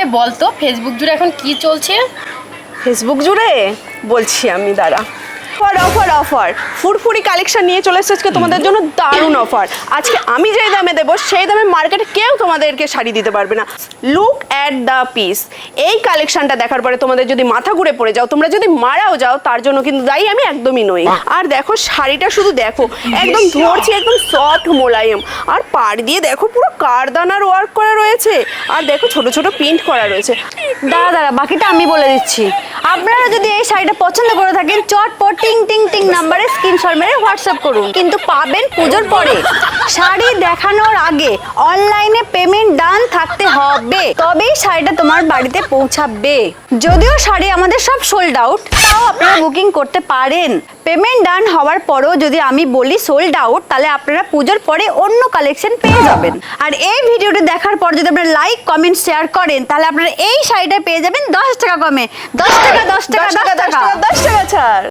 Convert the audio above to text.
ভাই বলতো ফেসবুক জুড়ে এখন কি চলছে? ফেসবুক জুড়ে বলছি আমি, দাঁড়া। অফার অফার অফার, ফুরফুরি কালেকশন নিয়ে চলে এসেছে আজকে তোমাদের জন্য দারুণ অফার। আজকে আমি যেই দামে দেবো সেই দামে মার্কেটে কেউ তোমাদেরকে শাড়ি দিতে পারবে না। Look at the piece. এই কালেকশনটা দেখার পরে তোমাদের যদি মাথা ঘুরে পড়ে যাও, তোমরা যদি মারাও যাও, তার জন্য কিন্তু দায়ী আমি একদমই নই। আর দেখো শাড়িটা শুধু দেখো, একদম ধরছি, একদম সফট মোলায়েম। আর পাড় দিয়ে দেখো পুরো কারদানার ওয়ার্ক করা রয়েছে, আর দেখো ছোট ছোট প্রিন্ট করা রয়েছে। দাঁড়া বাকিটা আমি বলে দিচ্ছি। আপনারা যদি এই শাড়িটা পছন্দ করে থাকেন, চটপট টিং টিং টিং নাম্বারে স্ক্রিনশট মেরে হোয়াটসঅ্যাপ করুন। কিন্তু পাবেন পুজোর পরে। শাড়ি দেখানোর আগে অনলাইনে পেমেন্ট ডান থাকতে হবে, তবেই শাড়িটা তোমার বাড়িতে পৌঁছাবে। যদিও শাড়ি আমাদের সব সোল্ড আউট, তাও আপনারা বুকিং করতে পারেন। পেমেন্ট ডান হওয়ার পরেও যদি আমি বলি সোল্ড আউট, তাহলে আপনারা পুজোর পরে অন্য কালেকশন পেয়ে যাবেন। আর এই ভিডিওটি দেখার পর যদি আপনারা লাইক কমেন্ট শেয়ার করেন, তাহলে আপনারা এই শাড়িটা পেয়ে যাবেন 10 টাকা কমে। 10 টাকা 10 টাকা 10 টাকা 10 টাকা ছাড়।